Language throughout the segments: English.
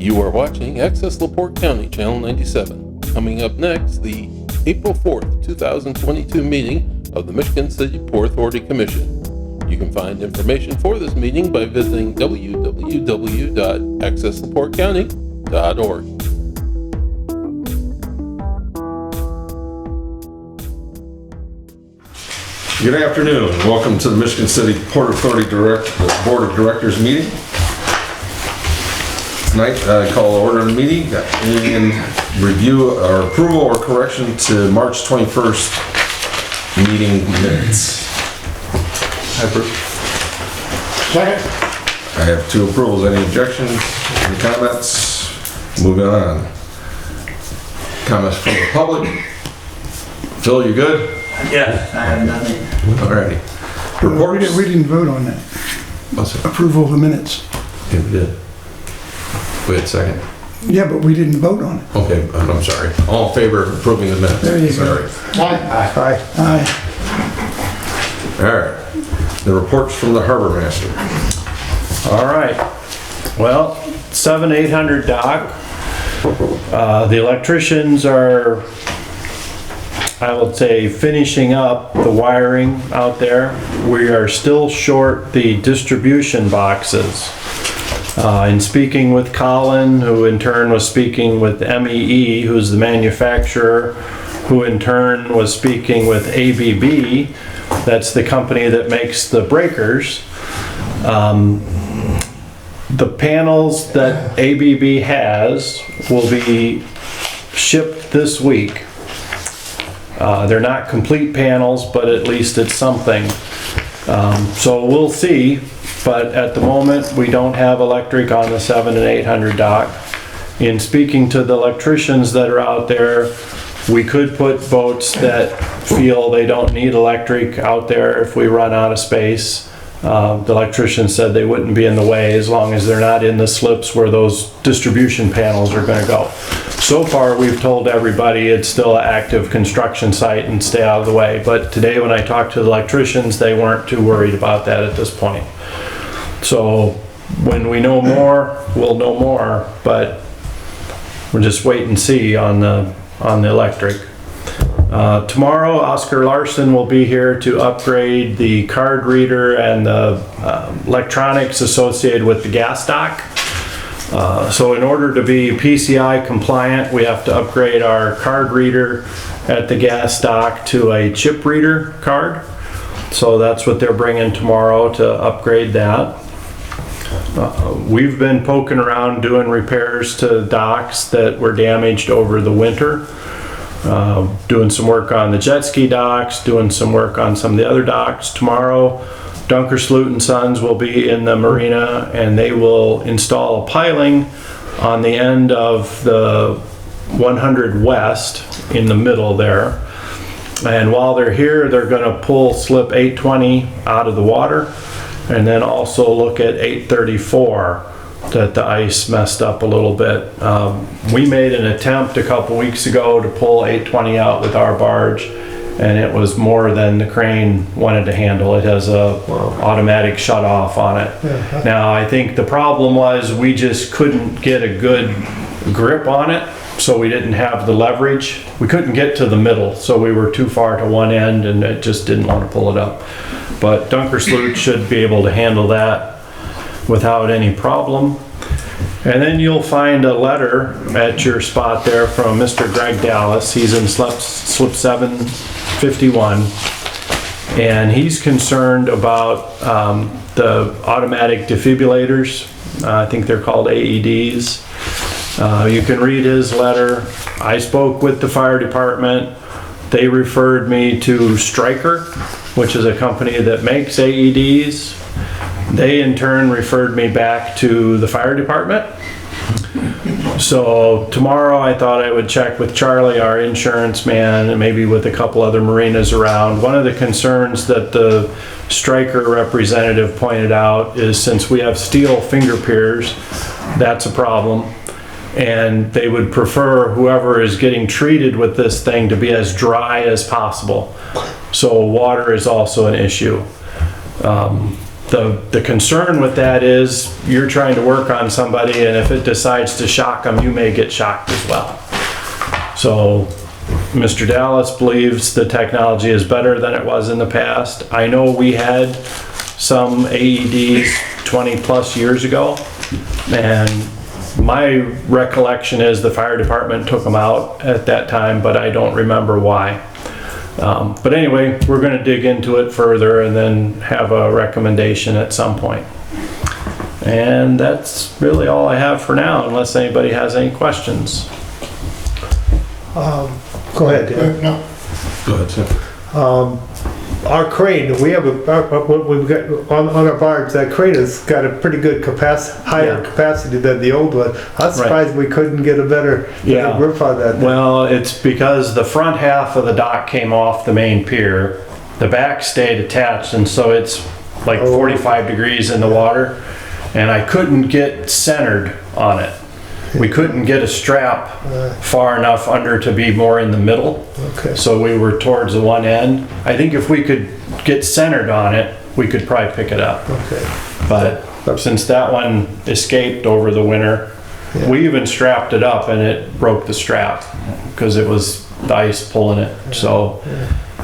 You are watching Access LaPorte County, Channel 97. Coming up next, the April 4th, 2022 meeting of the Michigan City Port Authority Commission. You can find information for this meeting by visiting www.accesslaportecounty.org. Good afternoon. Welcome to the Michigan City Port Authority Board of Directors meeting. Tonight, I call order the meeting and review or approval or correction to March 21st meeting minutes. Second. I have two approvals. Any objections? Any comments? Moving on. Comments from the public? Phil, you good? Yes, I have nothing. Alrighty. We didn't vote on that. What's it? Approval of the minutes. Yeah, we did. Wait a second. Yeah, but we didn't vote on it. Okay, I'm sorry. All in favor of approving the minutes? There you go. Sorry. Aye. All right. The reports from the harbor master. All right. Well, 7-800 dock. The electricians are, I would say, finishing up the wiring out there. We are still short the distribution boxes. In speaking with Colin, who in turn was speaking with MEE, who's the manufacturer, who in turn was speaking with ABB, that's the company that makes the breakers. The panels that ABB has will be shipped this week. They're not complete panels, but at least it's something. So we'll see, but at the moment we don't have electric on the 7 and 800 dock. In speaking to the electricians that are out there, we could put boats that feel they don't need electric out there if we run out of space. The electrician said they wouldn't be in the way as long as they're not in the slips where those distribution panels are going to go. So far, we've told everybody it's still an active construction site and stay out of the way. But today when I talked to the electricians, they weren't too worried about that at this point. So when we know more, we'll know more, but we'll just wait and see on the electric. Tomorrow, Oscar Larson will be here to upgrade the card reader and the electronics associated with the gas dock. So in order to be PCI compliant, we have to upgrade our card reader at the gas dock to a chip reader card. So that's what they're bringing tomorrow to upgrade that. We've been poking around doing repairs to docks that were damaged over the winter. Doing some work on the jet ski docks, doing some work on some of the other docks. Tomorrow, Dunker Sloot & Sons will be in the marina and they will install a piling on the end of the 100 West in the middle there. And while they're here, they're going to pull slip 820 out of the water and then also look at 834. That the ice messed up a little bit. We made an attempt a couple weeks ago to pull 820 out with our barge, and it was more than the crane wanted to handle. It has a automatic shut off on it. Yeah. Now I think the problem was we just couldn't get a good grip on it, so we didn't have the leverage. We couldn't get to the middle, so we were too far to one end and it just didn't want to pull it up. But Dunker Sloot should be able to handle that without any problem. And then you'll find a letter at your spot there from Mr. Greg Dallas. He's in slip 751 and he's concerned about the automatic defibrillators. I think they're called AEDs. You can read his letter. I spoke with the fire department. They referred me to Stryker, which is a company that makes AEDs. They in turn referred me back to the fire department. So tomorrow I thought I would check with Charlie, our insurance man, and maybe with a couple other marinas around. One of the concerns that the Stryker representative pointed out is since we have steel finger piers, that's a problem. And they would prefer whoever is getting treated with this thing to be as dry as possible. So water is also an issue. the concern with that is you're trying to work on somebody, and if it decides to shock them, you may get shocked as well. So Mr. Dallas believes the technology is better than it was in the past. I know we had some AEDs 20 plus years ago, and my recollection is the fire department took them out at that time, but I don't remember why. But anyway, we're going to dig into it further and then have a recommendation at some point. And that's really all I have for now, unless anybody has any questions. Go ahead, Dan. No. Go ahead, Tim. Our crane, we have what we've got on our barge, that crane has got a pretty good higher Yeah. capacity than the old one. I'm surprised we couldn't get a better Yeah. grip on that. Well, it's because the front half of the dock came off the main pier. The back stayed attached, and so it's like 45 degrees in the water, and I couldn't get centered on it. We couldn't get a strap far enough under to be more in the middle. Okay. So we were towards the one end. I think if we could get centered on it, we could probably pick it up. Okay. But since that one escaped over the winter, Yeah. we even strapped it up and it broke the strap because it was the ice pulling it. So,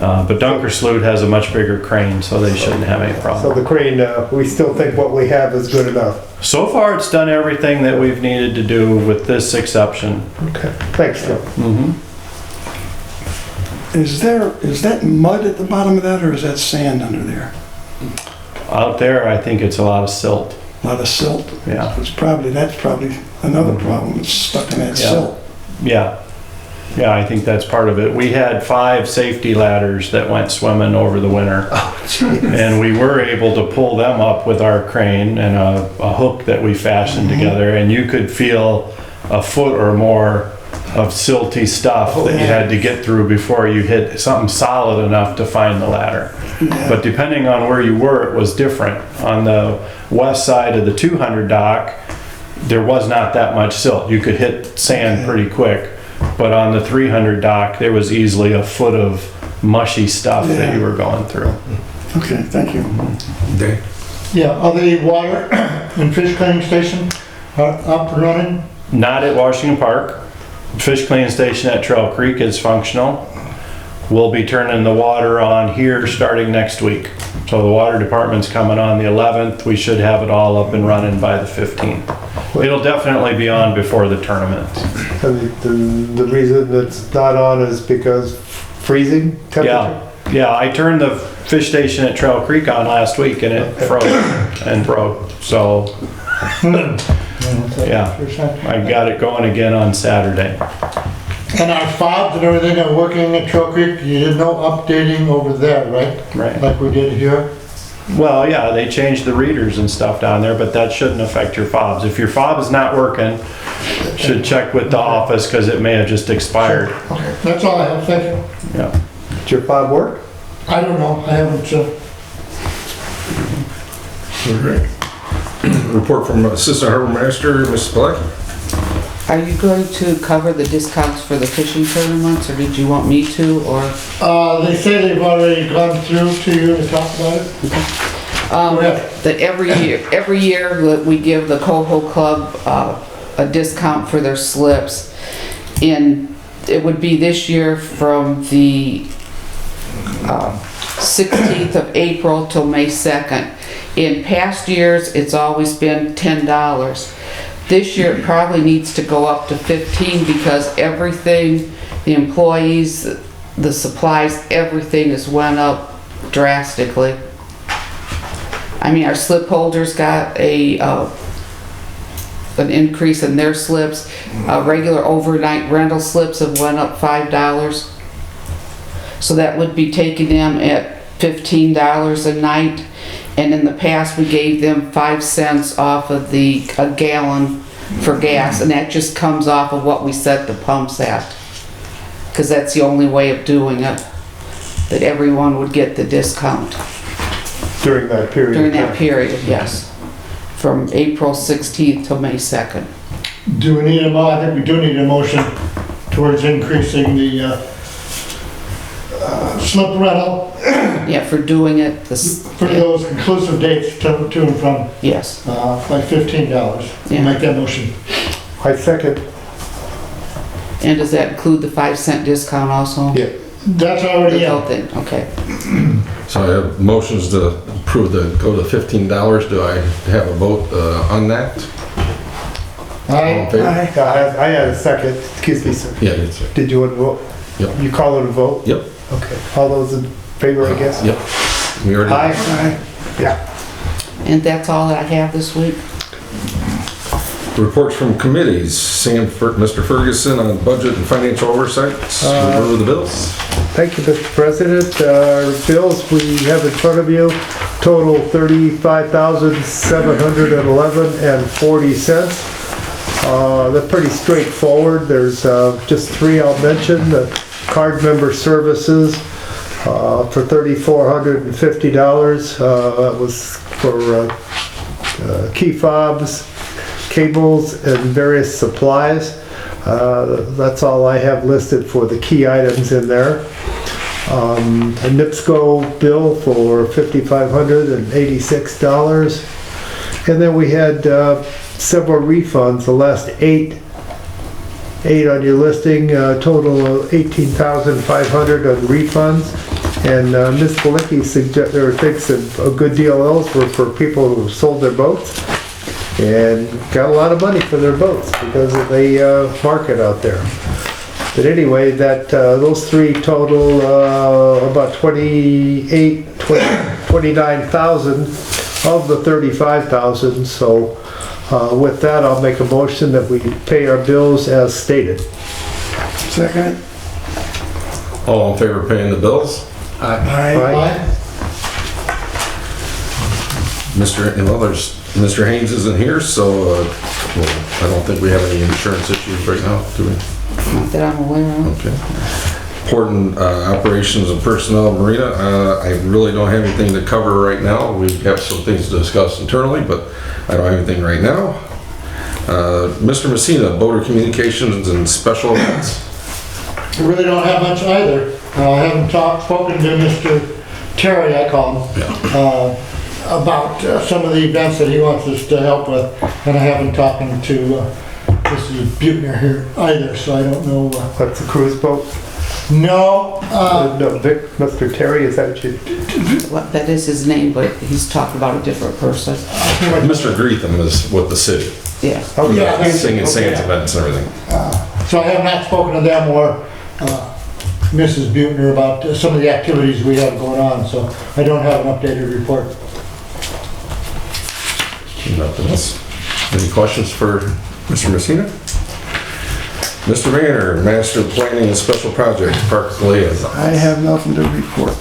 but Dunker Sloot has a much bigger crane, so they shouldn't have any So problem. the crane, we still think what we have is good enough. So far, it's done everything that we've needed to do with this exception. Okay. Thanks, Tim. Is that mud at the bottom of that, or is that sand under there? Out there, I think it's a lot of silt. A lot of silt? Yeah. That's probably another problem, it's stuck in that Yeah. silt. Yeah. Yeah, I think that's part of it. We had 5 safety ladders that went swimming over the winter. And we were able to pull them up with our crane and a hook that we fashioned together, and you could feel a foot or more of silty stuff that you had to get through before you hit something solid enough to find the ladder. But depending on where you were, it was different. On the west side of the 200 dock, there was not that much silt. You could hit sand pretty quick. But on the 300 dock, there was easily a foot of mushy stuff that you were going through. Okay, thank you. Dave? Yeah, are the water and fish cleaning station up and running? Not at Washington Park. Fish cleaning station at Trail Creek is functional. We'll be turning the water on here starting next week. So the water department's coming on the 11th. We should have it all up and running by the 15th. It'll definitely be on before the tournament. And the reason it's not on is because freezing temperature? Yeah, I turned the fish station at Trail Creek on last week and it froze and broke. So, yeah, I got it going again on Saturday. And our fobs and everything are working at Trail Creek? You did no updating over there, right? Right. Like we did here? Well, yeah, they changed the readers and stuff down there, but that shouldn't affect your fobs. If your fob is not working, should check with the office because it may have just expired. Okay, that's all I have, thank you. Yeah. Did your fob work? I don't know, I haven't, Report from Assistant Harbor Master, Mrs. Pilecki. Are you going to cover the discounts for the fishing tournaments, or did you want me to, or? they say they've already gone through to you to talk about it? That every year that we give the Coho Club, a discount for their slips. And it would be this year from the, 16th of April till May 2nd. In past years, it's always been $10. This year, it probably needs to go up to 15 because everything, the employees, the supplies, everything has went up drastically. I mean, our slip holders got an increase in their slips. Regular overnight rental slips have went up $5. So that would be taking them at $15 a night. And in the past, we gave them 5 cents off of a gallon for gas, and that just comes off of what we set the pumps at. Because that's the only way of doing it, that everyone would get the discount. During that period? During that period, yes. From April 16th till May 2nd. Do we need I think we do need a motion towards increasing the slip rental Yeah, for doing it, this, for those inclusive dates to and from, yes. by $15. Yeah. Make that motion. I second. And does that include the 5-cent discount also? Yeah. That's already The in. whole thing, okay. So I have motions to approve the, go to $15. Do I have a vote on that? All in Aye. favor? Aye. I had a second, excuse me, sir. Yeah, it's, Did you want to vote? Yep. You call it a vote? yep, Okay. All those in favor, I guess? yep. We already. Aye. Aye. Yeah. And that's all that I have this week? Reports from committees. Mr. Ferguson on budget and financial oversight. Review the bills. Thank you, Mr. President. Our bills we have in front of you total $35,711.40. They're pretty straightforward. There's just three I'll mention. The card member services for $3,450. That was for key fobs, cables, and various supplies. That's all I have listed for the key items in there. A NIPSCO bill for $5,586. And then we had several refunds, the last eight on your listing, total of $18,500 on refunds. And Ms. Belicki thinks that a good deal of those were for people who sold their boats and got a lot of money for their boats because of the market out there. But anyway, those three total about 29,000 of the 35,000. So with that, I'll make a motion that we pay our bills as stated. Second. All in favor of paying the bills? Aye. Aye. Mr. Haynes isn't here, so I don't think we have any insurance issues right now, do we? Not that I'm aware of. Okay. Important operations and personnel, Marina, I really don't have anything to cover right now. We have some things to discuss internally, but I don't have anything right now. Mr. Messina, Boater Communications and Special Events. I really don't have much either. I haven't spoken to Mr. Terry, I call him, about some of the events that he wants us to help with, and I haven't talked to Mrs. Butner here either, so I don't know. That's a cruise boat? No, No, Vic, Mr. Terry, is that what you? What, that is his name, but he's talking about a different person. Mr. Greetham is with the city, Yeah. Oh, Yeah, that's- singing Sands okay. events and everything. so I have not spoken to them or Mrs. Butner about some of the activities we have going on, so I don't have an updated report. Nothing else. Any questions for Mr. Messina? Mr. Mayor, Master of Planning and Special Projects, Parks Liaison. I have nothing to report.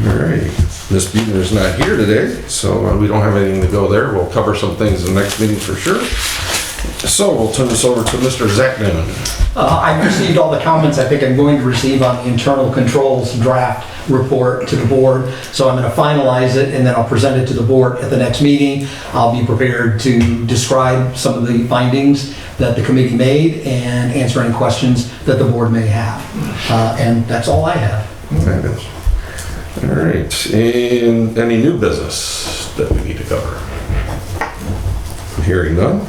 All right. Ms. Buettner is not here today, so we don't have anything to go there. We'll cover some things in the next meeting for sure. So we'll turn this over to Mr. Zach Noonan. I've received all the comments I think I'm going to receive on the internal controls draft report to the board. So I'm going to finalize it and then I'll present it to the board at the next meeting. I'll be prepared to describe some of the findings that the committee made and answer any questions that the board may have. And that's all I have. Fabulous. All right. And any new business that we need to cover? Hearing none.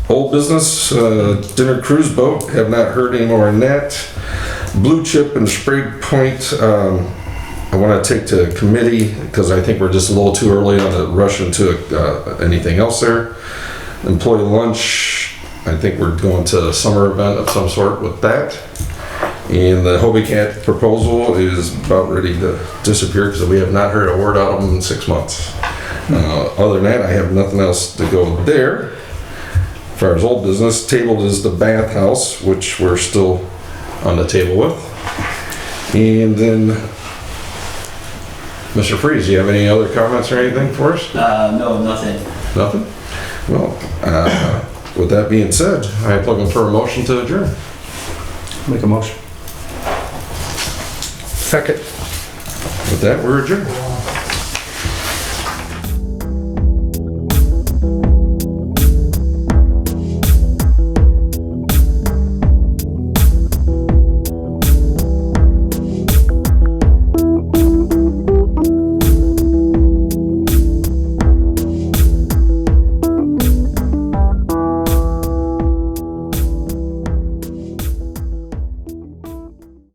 Old business, dinner cruise boat, have not heard any more on that. Blue Chip and Spray Point, I want to take to committee because I think we're just a little too early on to rush into anything else there. Employee lunch, I think we're going to a summer event of some sort with that. And the Hobie Cat proposal is about ready to disappear because we have not heard a word out of them in 6 months. Other than that, I have nothing else to go there. As far as old business, tabled is the bathhouse, which we're still on the table with. And then, Mr. Freeze, do you have any other comments or anything for us? No, nothing. Nothing? Well, with that being said, I'm looking for a motion to adjourn. Make a motion. Second. With that, we're adjourned.